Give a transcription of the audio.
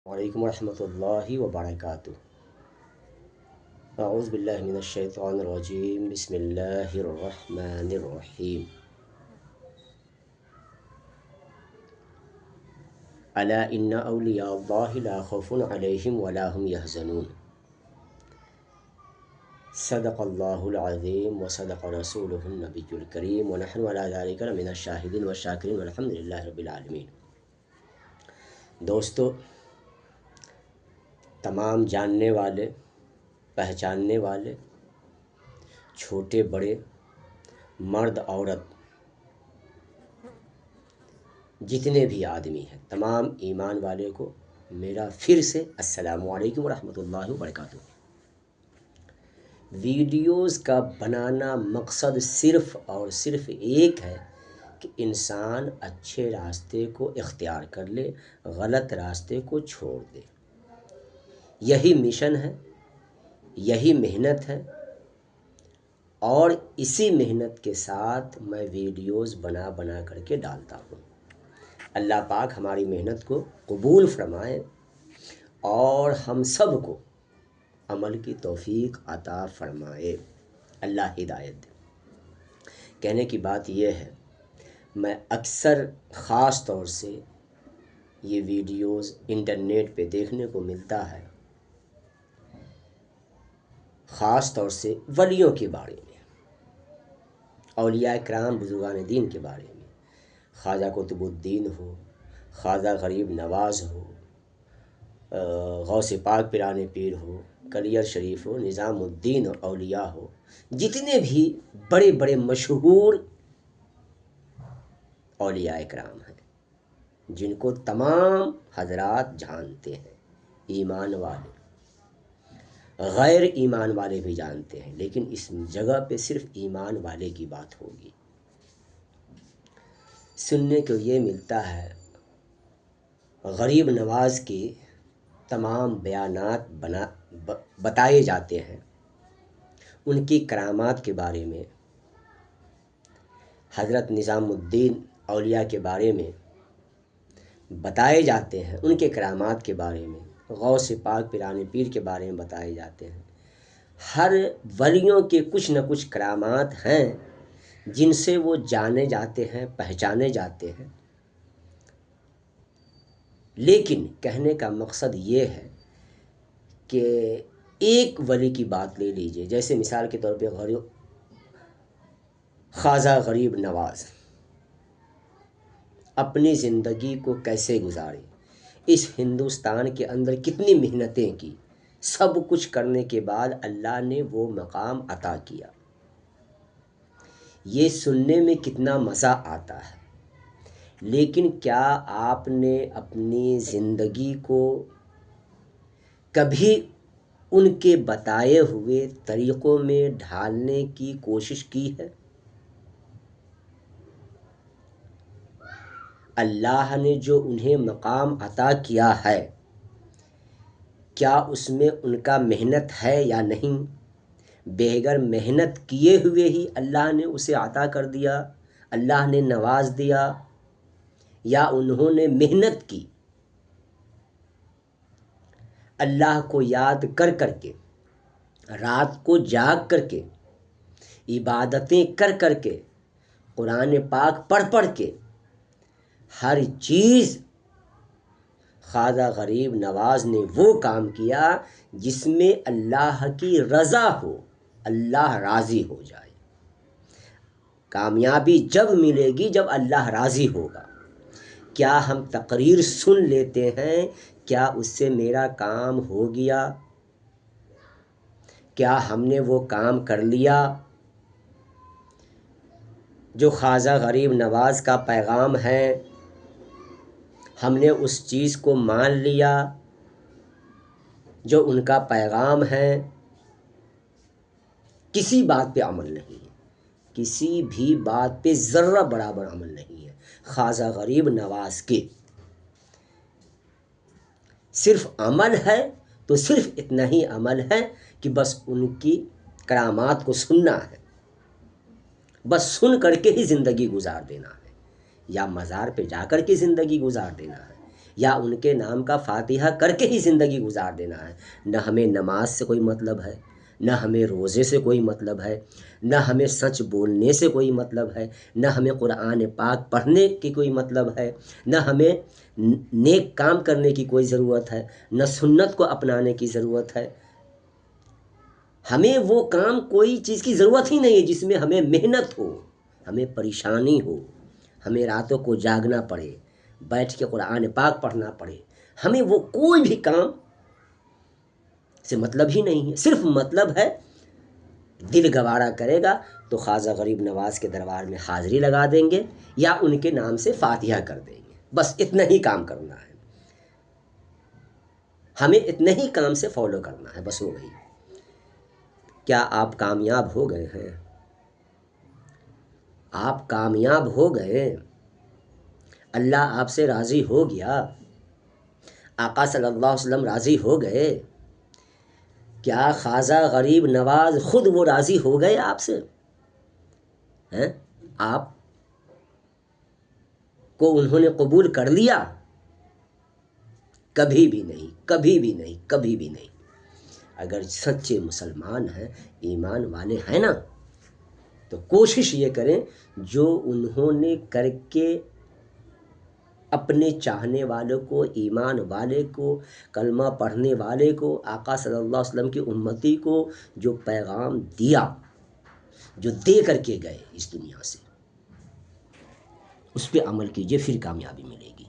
وعلیکم ورحمۃ اللہ وبرکاتہ۔ اعوذ باللہ من الشیطان الرجیم، بسم اللہ الرحمن الرحیم۔ الا ان اولیاء اللہ لا خوف علیہم ولا هم یحزنون۔ صدق اللہ العظیم وصدق رسولہ النبی الکریم ونحن علی ذلک لمن الشاہدین والشاکرین والحمد للہ رب العالمین۔ دوستو، تمام جاننے والے، پہچاننے والے، چھوٹے بڑے، مرد عورت، جتنے بھی آدمی ہیں، تمام ایمان والے کو میرا پھر سے السلام علیکم ورحمۃ اللہ وبرکاتہ۔ ویڈیوز کا بنانا مقصد صرف اور صرف ایک ہے کہ انسان اچھے راستے کو اختیار کر لے، غلط راستے کو چھوڑ دے۔ یہی مشن ہے، یہی محنت ہے، اور اسی محنت کے ساتھ میں ویڈیوز بنا بنا کر کے ڈالتا ہوں۔ اللہ پاک ہماری محنت کو قبول فرمائے اور ہم سب کو عمل کی توفیق عطا فرمائے، اللہ ہدایت دے۔ کہنے کی بات یہ ہے، میں اکثر خاص طور سے یہ ویڈیوز انٹرنیٹ پہ دیکھنے کو ملتا ہے، خاص طور سے ولیوں کے بارے میں، اولیاء کرام بزرگان دین کے بارے میں، خواجہ قطب الدین ہو، خواجہ غریب نواز ہو، غوث پاک پیران پیر ہو، کلیر شریف ہو، نظام الدین اولیاء ہو، جتنے بھی بڑے بڑے مشہور اولیاء کرام ہیں، جن کو تمام حضرات جانتے ہیں، ایمان والے، غیر ایمان والے بھی جانتے ہیں، لیکن اس جگہ پہ صرف ایمان والے کی بات ہوگی۔ سننے کو یہ ملتا ہے، غریب نواز کی تمام بیانات بتائے جاتے ہیں، ان کی کرامات کے بارے میں، حضرت نظام الدین اولیاء کے بارے میں بتائے جاتے ہیں، ان کے کرامات کے بارے میں، غوث پاک پیران پیر کے بارے میں بتائے جاتے ہیں۔ ہر ولیوں کے کچھ نہ کچھ کرامات ہیں جن سے وہ جانے جاتے ہیں، پہچانے جاتے ہیں۔ لیکن کہنے کا مقصد یہ ہے کہ ایک ولی کی بات لے لیجئے، جیسے مثال کے طور پہ خواجہ غریب نواز اپنی زندگی کو کیسے گزارے، اس ہندوستان کے اندر کتنی محنتیں کی، سب کچھ کرنے کے بعد اللہ نے وہ مقام عطا کیا۔ یہ سننے میں کتنا مزہ آتا ہے، لیکن کیا آپ نے اپنی زندگی کو کبھی ان کے بتائے ہوئے طریقوں میں ڈھالنے کی کوشش کی ہے؟ اللہ نے جو انہیں مقام عطا کیا ہے، کیا اس میں ان کا محنت ہے یا نہیں؟ بغیر محنت کیے ہوئے ہی اللہ نے اسے عطا کر دیا، اللہ نے نواز دیا، یا انہوں نے محنت کی، اللہ کو یاد کر کر کے، رات کو جاگ کر کے، عبادتیں کر کر کے، قرآن پاک پڑھ پڑھ کے، ہر چیز خواجہ غریب نواز نے وہ کام کیا جس میں اللہ کی رضا ہو، اللہ راضی ہو جائے۔ کامیابی جب ملے گی جب اللہ راضی ہوگا۔ کیا ہم تقریر سن لیتے ہیں، کیا اس سے میرا کام ہو گیا؟ کیا ہم نے وہ کام کر لیا جو خواجہ غریب نواز کا پیغام ہے؟ ہم نے اس چیز کو مان لیا جو ان کا پیغام ہے؟ کسی بات پہ عمل نہیں ہے، کسی بھی بات پہ ذرہ برابر عمل نہیں ہے خواجہ غریب نواز کے۔ صرف عمل ہے تو صرف اتنا ہی عمل ہے کہ بس ان کی کرامات کو سننا ہے، بس سن کر کے ہی زندگی گزار دینا ہے، یا مزار پہ جا کر کے زندگی گزار دینا ہے، یا ان کے نام کا فاتحہ کر کے ہی زندگی گزار دینا ہے۔ نہ ہمیں نماز سے کوئی مطلب ہے، نہ ہمیں روزے سے کوئی مطلب ہے، نہ ہمیں سچ بولنے سے کوئی مطلب ہے، نہ ہمیں قرآن پاک پڑھنے کی کوئی مطلب ہے، نہ ہمیں نیک کام کرنے کی کوئی ضرورت ہے، نہ سنت کو اپنانے کی ضرورت ہے۔ ہمیں وہ کام، کوئی چیز کی ضرورت ہی نہیں ہے جس میں ہمیں محنت ہو، ہمیں پریشانی ہو، ہمیں راتوں کو جاگنا پڑے، بیٹھ کے قرآن پاک پڑھنا پڑے۔ ہمیں وہ کوئی بھی کام سے مطلب ہی نہیں ہے، صرف مطلب ہے دل گوارا کرے گا تو خواجہ غریب نواز کے دربار میں حاضری لگا دیں گے یا ان کے نام سے فاتحہ کر دیں گے، بس اتنا ہی کام کرنا ہے، ہمیں اتنے ہی کام سے فالو کرنا ہے، بس ہو گئی۔ کیا آپ کامیاب ہو گئے ہیں؟ آپ کامیاب ہو گئے؟ اللہ آپ سے راضی ہو گیا؟ آقا صلی اللہ علیہ وسلم راضی ہو گئے؟ کیا خواجہ غریب نواز خود وہ راضی ہو گئے آپ سے؟ آپ کو انہوں نے قبول کر لیا؟ کبھی بھی نہیں، کبھی بھی نہیں، کبھی بھی نہیں۔ اگر سچے مسلمان ہیں، ایمان والے ہیں نا، تو کوشش یہ کریں جو انہوں نے کر کے اپنے چاہنے والوں کو، ایمان والے کو، کلمہ پڑھنے والے کو، آقا صلی اللہ علیہ وسلم کی امتی کو جو پیغام دیا، جو دے کر کے گئے اس دنیا سے، اس پہ عمل کیجئے، پھر کامیابی ملے گی۔